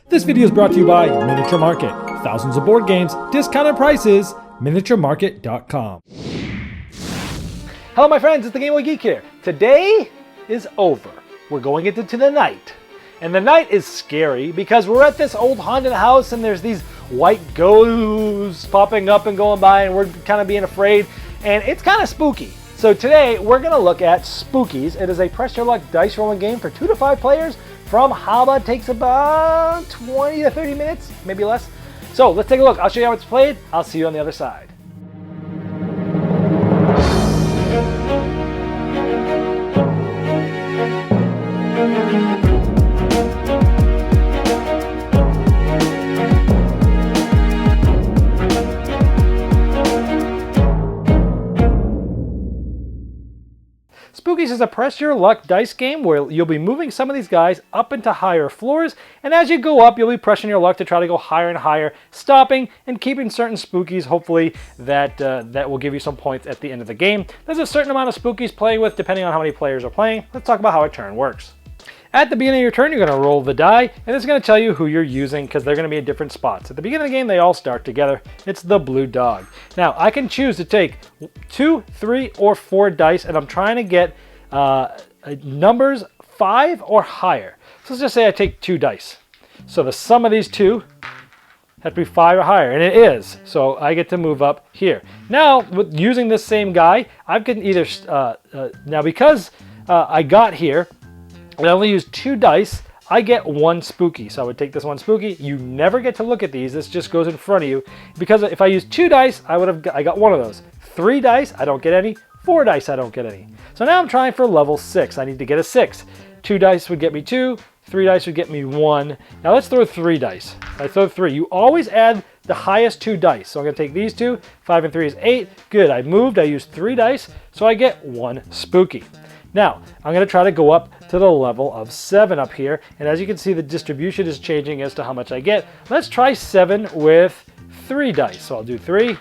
This video is brought to you by Miniature Market. Thousands of board games, discounted prices, miniaturemarket.com. Hello my friends, it's the Game Geek here. Today is over. We're going into the night. And the night is scary because we're at this old haunted house and there's these white ghosts popping up and going by and we're kind of being afraid and it's kind of spooky. So today we're going to look at Spookies. It is a press your luck dice rolling game for 2 to 5 players from Haba. It takes about 20 to 30 minutes, maybe less. So let's take a look. I'll show you how it's played. I'll see you on the other side. Spookies is a press your luck dice game where you'll be moving some of these guys up into higher floors, and as you go up, you'll be pressing your luck to try to go higher and higher, stopping and keeping certain spookies, hopefully, that will give you some points at the end of the game. There's a certain amount of spookies playing with, depending on how many players are playing. Let's talk about how a turn works. At the beginning of your turn, you're going to roll the die, and it's going to tell you who you're using because they're going to be in different spots. At the beginning of the game, they all start together. It's the blue dog. Now, I can choose to take 2, 3, or 4 dice, and I'm trying to get numbers 5 or higher. So let's just say I take 2 dice. So the sum of these two have to be 5 or higher, and it is. So I get to move up here. Now, with using this same guy, I can either, now because I got here, and I only use 2 dice, I get 1 spooky. So I would take this 1 spooky. You never get to look at these. This just goes in front of you. Because if I use 2 dice, I got 1 of those. 3 dice, I don't get any. 4 dice, I don't get any. So now I'm trying for level 6. I need to get a 6. 2 dice would get me 2. 3 dice would get me 1. Now let's throw 3 dice. I throw 3. You always add the highest 2 dice. So I'm going to take these 2. 5 and 3 is 8. Good. I moved. I used 3 dice. So I get 1 spooky. Now, I'm going to try to go up to the level of 7 up here. And as you can see, the distribution is changing as to how much I get. Let's try 7 with 3 dice. So I'll do 3.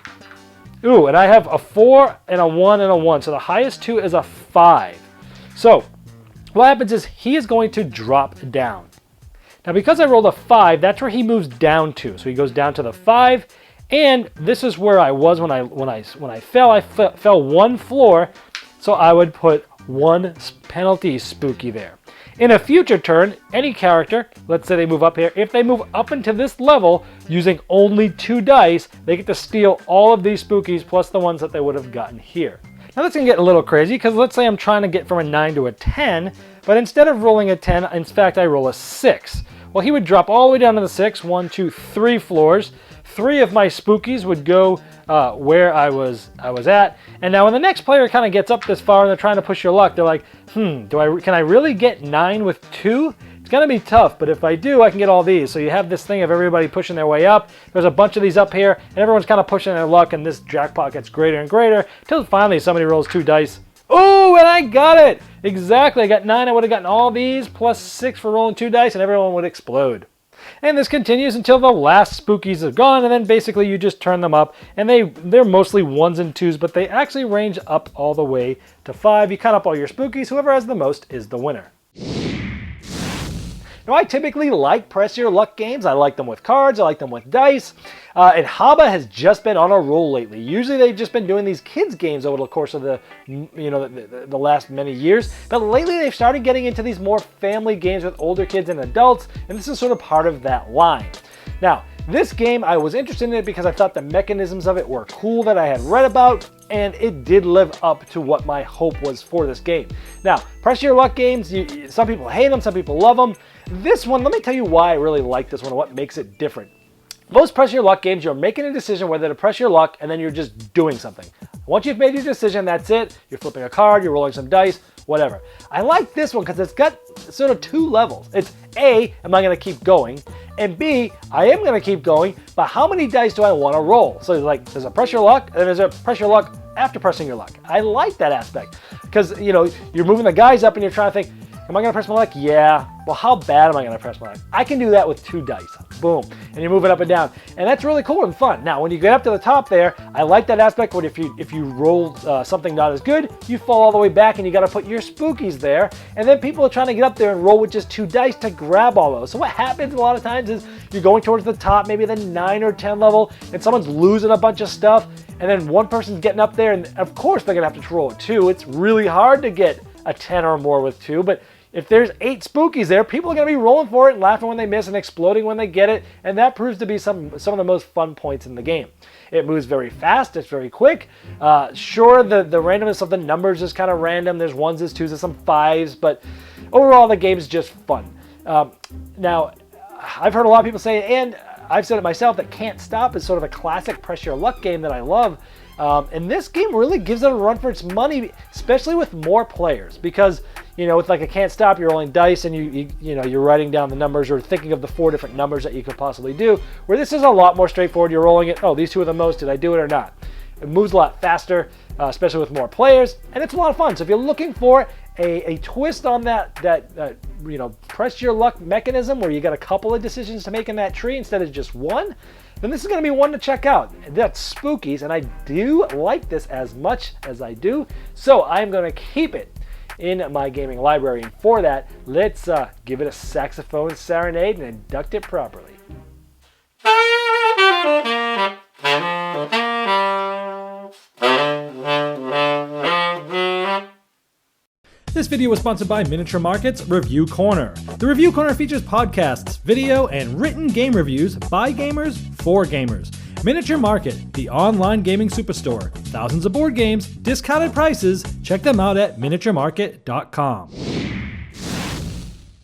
Ooh, and I have a 4 and a 1 and a 1. So the highest 2 is a 5. So what happens is he is going to drop down. Now, because I rolled a 5, that's where he moves down to. So he goes down to the 5. And this is where I was when I fell. I fell 1 floor. So I would put 1 penalty spooky there. In a future turn, any character, let's say they move up here, if they move up into this level using only 2 dice, they get to steal all of these spookies plus the ones that they would have gotten here. Now that's going to get a little crazy because let's say I'm trying to get from a 9 to a 10, but instead of rolling a 10, in fact I roll a 6. Well, he would drop all the way down to the 6, 1, 2, 3 floors. 3 of my spookies would go where I was at. And now when the next player kind of gets up this far and they're trying to push your luck, they're like, can I really get 9 with 2? It's going to be tough, but if I do, I can get all these. So you have this thing of everybody pushing their way up. There's a bunch of these up here, and everyone's kind of pushing their luck, and this jackpot gets greater and greater until finally somebody rolls 2 dice. Oh, and I got it! Exactly, I got 9. I would have gotten all these plus 6 for rolling 2 dice, and everyone would explode. And this continues until the last spookies are gone, and then basically you just turn them up, and they're mostly 1s and 2s, but they actually range up all the way to 5. You count up all your spookies, whoever has the most is the winner. Now, I typically like press your luck games. I like them with cards, I like them with dice, and Haba has just been on a roll lately. Usually they've just been doing these kids games over the course of the last many years, but lately they've started getting into these more family games with older kids and adults, and this is sort of part of that line. Now, this game, I was interested in it because I thought the mechanisms of it were cool that I had read about, and it did live up to what my hope was for this game. Now, press your luck games, some people hate them, some people love them. This one, let me tell you why I really like this one and what makes it different. Most press your luck games, you're making a decision whether to press your luck and then you're just doing something. Once you've made your decision, that's it. You're flipping a card, you're rolling some dice, whatever. I like this one because it's got sort of 2 levels. It's A, am I going to keep going? And B, I am going to keep going, but how many dice do I want to roll? So like, there's a press your luck, and then there's a press your luck after pressing your luck. I like that aspect because, you're moving the guys up and you're trying to think, am I going to press my luck? Yeah. Well, how bad am I going to press my luck? I can do that with 2 dice. Boom. And you move it up and down. And that's really cool and fun. Now, when you get up to the top there, I like that aspect. But if you roll something not as good, you fall all the way back and you got to put your spookies there. And then people are trying to get up there and roll with just 2 dice to grab all those. So what happens a lot of times is you're going towards the top, maybe the 9 or 10 level, and someone's losing a bunch of stuff, and then one person's getting up there, and of course they're gonna have to roll a 2. It's really hard to get a 10 or more with 2, but if there's 8 Spookies there, people are going to be rolling for it and laughing when they miss and exploding when they get it, and that proves to be some of the most fun points in the game. It moves very fast, it's very quick. Sure, the randomness of the numbers is kind of random. There's 1s, there's 2s, there's some 5s, but overall the game's just fun. Now, I've heard a lot of people say, and I've said it myself, that Can't Stop is sort of a classic press your luck game that I love. And this game really gives it a run for its money, especially with more players, because with like a Can't Stop, you're rolling dice and you're writing down the numbers or thinking of the 4 different numbers that you could possibly do. Where this is a lot more straightforward. You're rolling it. Oh, these 2 are the most. Did I do it or not? It moves a lot faster, especially with more players, and it's a lot of fun. So if you're looking for a twist on that press your luck mechanism where you got a couple of decisions to make in that tree instead of just one, then this is going to be one to check out. That's Spookies, and I do like this as much as I do, so I'm going to keep it in my gaming library. And for that, let's give it a saxophone serenade and induct it properly. This video was sponsored by Miniature Market's Review Corner. The Review Corner features podcasts, video, and written game reviews by gamers for gamers. Miniature Market, the online gaming superstore. Thousands of board games, discounted prices. Check them out at miniaturemarket.com.